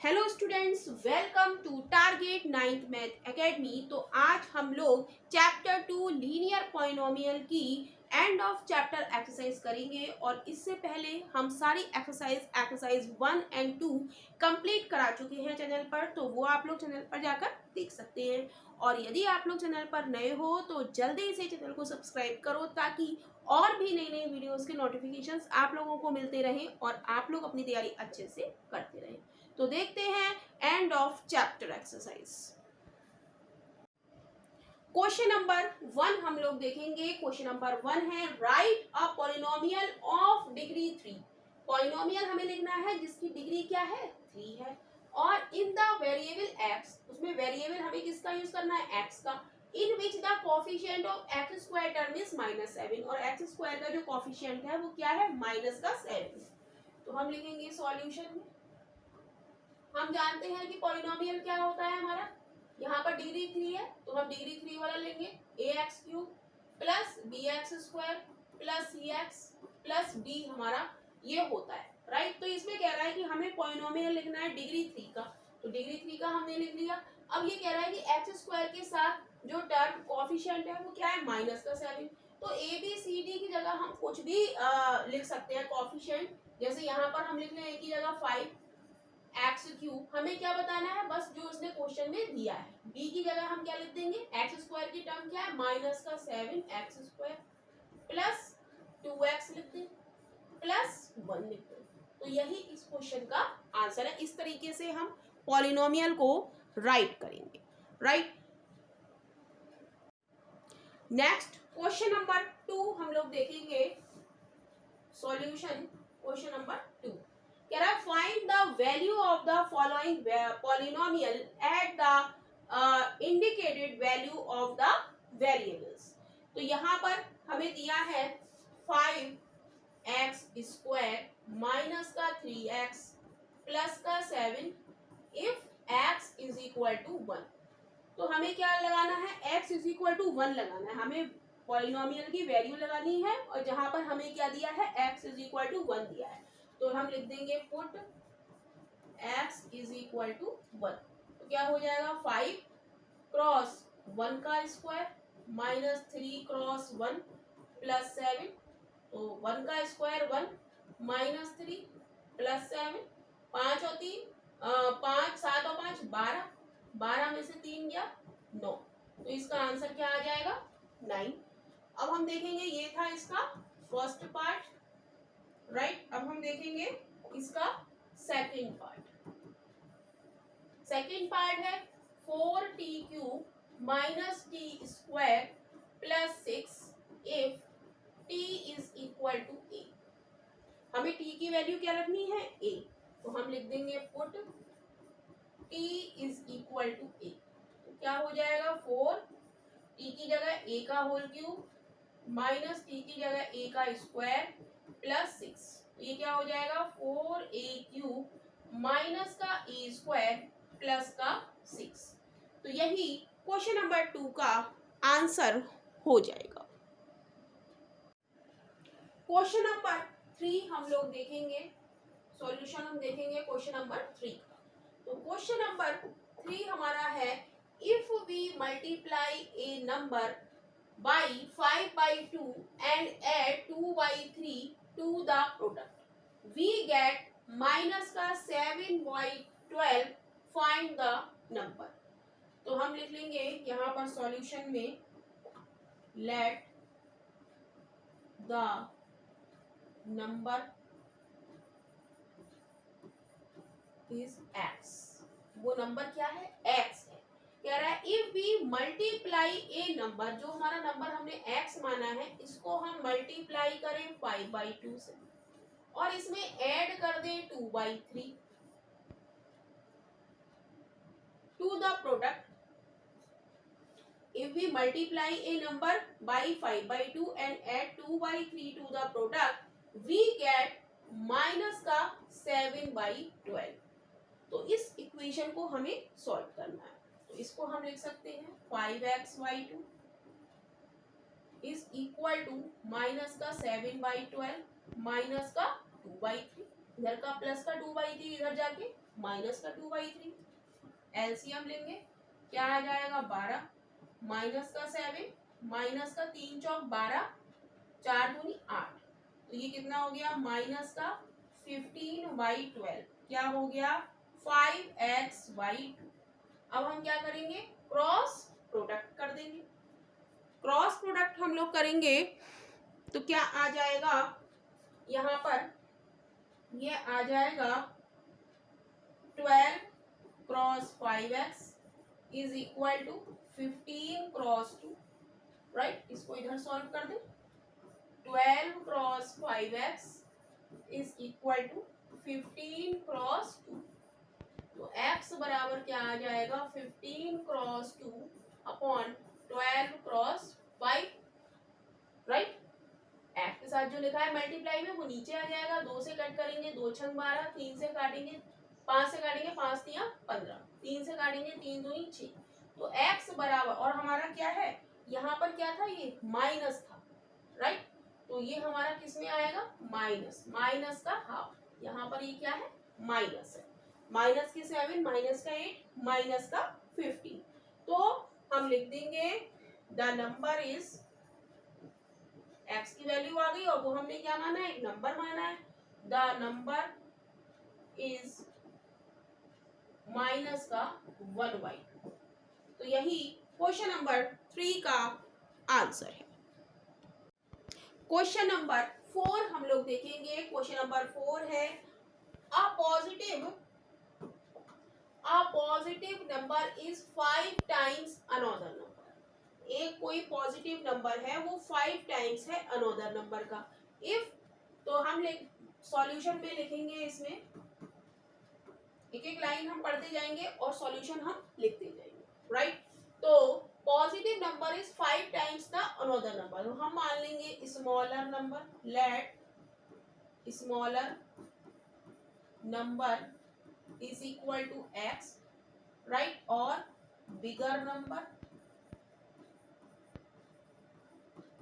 Hello students, welcome to target ninth math academy. तो आज हम लोग चैप्टर 2 लीनियर पॉलिनोमियल की एंड ऑफ चैप्टर एक्सरसाइज करेंगे। और इससे पहले हम सारी एक्सरसाइज 1 एंड 2 कंप्लीट करा चुके हैं चैनल पर, तो वो आप लोग चैनल पर जाकर देख सकते हैं। और यदि आप लोग चैनल पर नए हो तो जल्दी से चैनल को सब्सक्राइब करो ताकि और भी नई नई वीडियोस के नोटिफिकेशंस आप लोगों को मिलते रहें और आप लोग अपनी तैयारी अच्छे से करते रहें। तो देखते हैं and of chapter exercise. Question number 1 हम लोग देखेंगे। क्वेश्चन नंबर 1 है right a polynomial of degree 3। Polynomial हमें लिखना है जिसकी डिग्री क्या है, 3 है। और इन द वेरिएबल x, उसमें वेरिएबल हमें किसका यूज करना है, x का। In which the coefficient of x square term is -7, और x स्क्वायर का जो कोफिशिएंट है वो क्या है, -7। तो हम लिखेंगे सॉल्यूशन में। हम जानते हैं कि पॉलिनोमियल क्या होता है हमारा, यहाँ पर डिग्री 3 है तो हम डिग्री 3 वाला लेंगे, ax³ plus bx² plus cx plus d हमारा ये होता है, राइट। तो इसमें कह रहा है कि हमें पॉलिनोमियल लिखना है डिग्री 3 का, तो डिग्री 3 का हमने लिख लिया। अब ये कह रहा है कि x² के साथ जो टर्म कोफिशिएंट है वो क्या है, -7। तो a b c d की जगह हम कुछ भी लिख सकते हैं कोफिशिएंट। जैसे यहाँ पर हम लिख रहे हैं एक ही जगह 5x³ हमें क्या बताना है, बस जो उसने क्वेश्चन में दिया है। b की जगह हम क्या लिख देंगे, x² की टर्म क्या है, -7x² प्लस 2x लिख दें प्लस 1 लिख दें। तो यही इस क्वेश्चन का आंसर है। इस तरीके से हम पॉलिनोमियल को राइट करेंगे, राइट। नेक्स्ट क्वेश्चन नंबर 2 हम लोग देखेंगे सॉल्यूशन। क्वेश्चन नंबर 2 कह रहा है find the value of the following polynomial at the indicated value of the variables. तो यहाँ पर हमें दिया है 5x² माइनस का 3x प्लस का 7 if x is equal to 1। तो हमें क्या लगाना है, x इज इक्वल टू 1 लगाना है, हमें पॉलिनोमियल की वैल्यू लगानी है। और जहां पर हमें क्या दिया है, x इज इक्वल टू 1 दिया है, तो हम लिख देंगे put x is equal to 1। तो क्या हो जाएगा, 5 क्रॉस 1 का स्क्वायर माइनस 3 क्रॉस 1 प्लस 7। तो 1 का स्क्वायर 1 माइनस 3 प्लस 7, 5 और 3 5 7 और 5 12, 12 में से 3 गया 9। तो इसका आंसर क्या आ जाएगा, 9। अब हम देखेंगे, ये था इसका फर्स्ट पार्ट, राइट। अब हम देखेंगे इसका सेकंड पार्ट। सेकंड पार्ट है 4t³ minus t² plus 6 if t is equal to a। हमें t की वैल्यू क्या रखनी है, a। तो हम लिख देंगे put t is equal to a। तो क्या हो जाएगा, 4 t की जगह a का होल क्यूब माइनस t की जगह a का स्क्वायर प्लस 6। ये क्या हो जाएगा, 4a³ माइनस का a² प्लस का 6। तो यही क्वेश्चन नंबर 2 का आंसर हो जाएगा। क्वेश्चन नंबर 3 हम लोग देखेंगे, सॉल्यूशन हम देखेंगे क्वेश्चन नंबर 3 का। तो क्वेश्चन नंबर 3 हमारा है if we multiply a number by 5/2 and add 2/3 to the product we get minus का 7/12, find the number। तो हम लिख लेंगे यहाँ पर सॉल्यूशन में let the number is x। वो नंबर क्या है, x है। कह रहा है if we multiply a number, जो हमारा नंबर हमने x माना है इसको हम मल्टीप्लाई करें 5/2 से और इसमें ऐड कर दें 2/3 to the product. If we multiply a number by 5/2 and add 2/3 to the product we get minus का 7/12। तो इस इक्वेशन को हमें सॉल्व करना है। तो इसको हम लिख सकते हैं 5x/2 is equal to minus का 7/12 माइनस का 2/3, इधर का प्लस का 2/3 इधर जाके माइनस का 2/3, एलसीएम लेंगे क्या आ जाएगा 12, माइनस का 7, माइनस का 3 चौक 12, 4 दूनी 8, तो ये कितना हो गया माइनस का 15/12, क्या हो गया 5x/2। अब हम क्या करेंगे क्रॉस प्रोडक्ट कर देंगे। क्रॉस प्रोडक्ट हम लोग करेंगे तो क्या आ जाएगा यहाँ पर, ये आ जाएगा 12 cross 5x is equal to 15 cross 2, right. इसको इधर सॉल्व कर दें, 12 cross 5x is equal to 15 cross 2, तो x बराबर क्या आ जाएगा 15 cross 2 upon 12 cross 5, right. x के साथ जो लिखा है मल्टीप्लाई में वो नीचे आ जाएगा, 2 से कट करेंगे 2 छंग 12, 3 से काटेंगे 5 से काटेंगे 5 तिया 15, 3 से काटेंगे 3 दूनी 6, तो x बराबर, और हमारा क्या है यहाँ पर क्या था ये माइनस था, राइट, तो ये हमारा किस में आएगा माइनस, माइनस का हाफ, यहाँ पर ये क्या है माइनस है, माइनस के 7, माइनस का 8, माइनस का 15, तो हम लिख देंगे द नंबर इज, x की वैल्यू आ गई और वो हमने क्या माना है एक नंबर माना है, द नंबर इज माइनस का 1/2, तो यही क्वेश्चन नंबर 3 का आंसर है। क्वेश्चन नंबर 4 हम लोग देखेंगे। क्वेश्चन नंबर 4 है a positive number is 5 times another number, एक कोई पॉजिटिव नंबर है वो 5 टाइम्स है अनदर नंबर का। इफ, तो हम सॉल्यूशन में लिखेंगे, इसमें एक एक लाइन हम पढ़ते जाएंगे और सॉल्यूशन हम लिखते जाएंगे, राइट। तो positive number is 5 times the another number, तो हम मान लेंगे smaller number, let smaller number is equal to x, right, और bigger number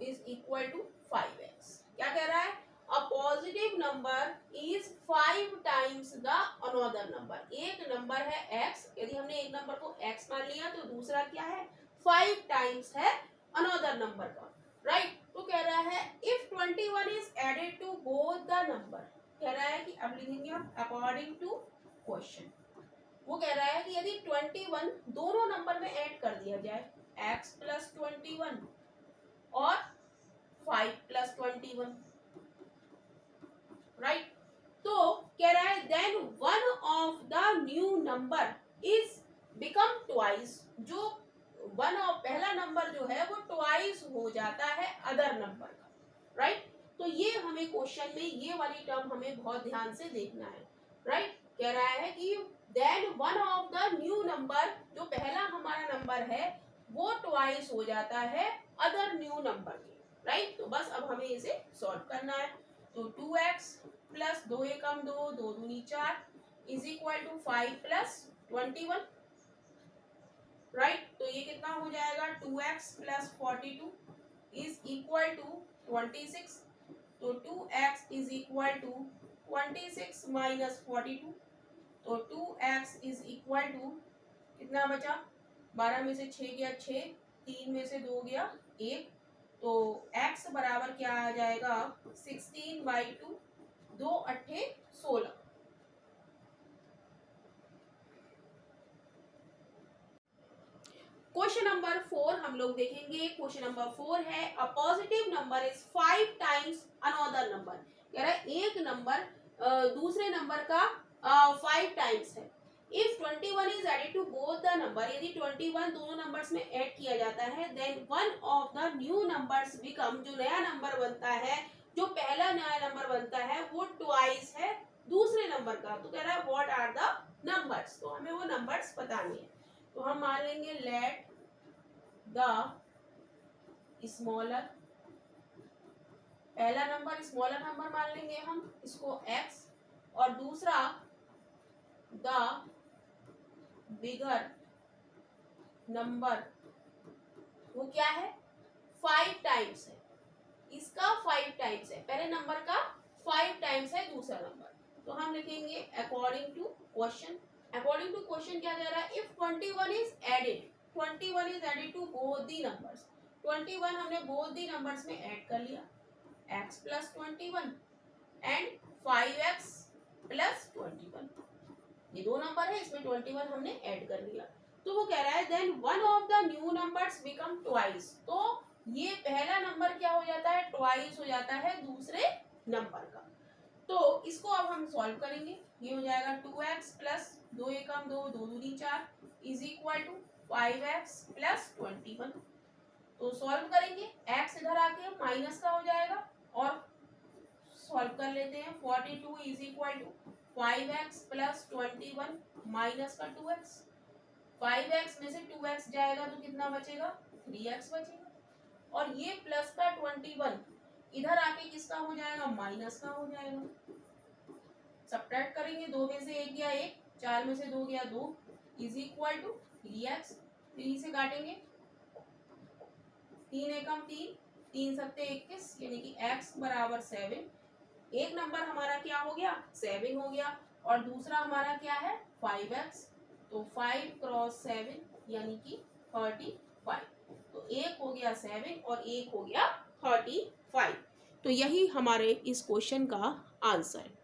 is equal to 5x। क्या कह रहा है a positive number is 5 times the another number, एक नंबर है x, यदि हमने एक नंबर को x मान लिया तो दूसरा क्या है 5 टाइम्स है अनदर नंबर का, राइट। तो कह रहा है if 21 is added to both the number, कह रहा है कि अब लिखेंगे हम अकॉर्डिंग टू क्वेश्चन, वो कह रहा है कि यदि 21 दोनों नंबर में ऐड कर दिया जाए, x प्लस 21 और 5 प्लस 21, राइट, तो कह रहा है then one of the new number is become twice, जो वन ऑफ पहला नंबर जो है वो ट्वाइस हो जाता है अदर नंबर का, राइट। तो ये हमें क्वेश्चन में ये वाली टर्म हमें बहुत ध्यान से देखना है, राइट। कह रहा है कि then one of the new number, जो पहला हमारा नंबर है वो ट्वाइस हो जाता है अदर न्यू नंबर के, राइट। तो बस अब हमें इसे सॉल्व करना है, तो 2x प्लस 2 एकम 2, 2 दूनी 4 is equal to 5 plus 21, right. तो ये कितना हो जाएगा 2x plus 42 is equal to 26, तो 2x is equal to 26 minus 42, तो 2x इज इक्वल टू कितना बचा, 12 में से 6 गया 6, 3 में से 2 गया 1, तो x बराबर क्या आ जाएगा 16/2, 2 अट्ठे 16। क्वेश्चन नंबर 4 हम लोग देखेंगे। क्वेश्चन नंबर 4 है a positive number is 5 times another number, कह रहा है एक नंबर दूसरे नंबर का 5 टाइम्स है। If 21 is added to both the number, यदि 21 दोनों नंबर्स में ऐड किया जाता है, then one of the new numbers become, जो नया नंबर बनता है, जो पहला नया नंबर बनता है वो ट्वाइस है दूसरे नंबर का। तो कह रहा है व्हाट आर द नंबर्स, तो हमें वो नंबर्स बताने हैं, तो हम मान लेंगे लेट द स्मॉलर, पहला नंबर स्मॉलर नंबर मान लेंगे हम इसको x, और दूसरा द बिगर नंबर, वो क्या है 5 टाइम्स है, इसका 5 टाइम्स है, पहले नंबर का 5 टाइम्स है दूसरा नंबर, तो हम लिखेंगे according to question. According to question क्या कह रहा है, if 21 is added, 21 is added to both the numbers, 21 हमने बोथ दी नंबर्स में ऐड कर लिया, x plus 21 and 5x plus 21, ये दो नंबर है, इसमें 21 हमने ऐड कर लिया। तो वो कह रहा है then one of the new numbers become twice, तो ये पहला नंबर क्या हो जाता है, ट्वाइस हो जाता है दूसरे नंबर का। तो इसको अब हम सॉल्व करेंगे, ये हो जाएगा 2x प्लस 2 एकम 2, 2 दूनी 4 is equal to 5x plus 21। तो सॉल्व करेंगे, x इधर आके माइनस का हो जाएगा और सॉल्व कर लेते हैं। 42 is equal to 5x plus 21 minus का 2x, 5x में से 2x जाएगा तो कितना बचेगा, 3x बचेगा, और ये प्लस का 21 इधर आके किसका हो जाएगा, माइनस का हो जाएगा। सब्ट्रैक्ट करेंगे, 2 में से 1 गया 1, 4 में से 2 गया 2 इज इक्वल टू 3x, 3 से काटेंगे 3 एकम 3, 3 सत्ते 21, यानी कि x बराबर 7। एक नंबर हमारा क्या हो गया, 7 हो गया, और दूसरा हमारा क्या है 5x, तो 5 क्रॉस 7 यानी कि 35, तो एक हो गया 7 और एक हो गया 35। तो यही हमारे इस क्वेश्चन का आंसर है।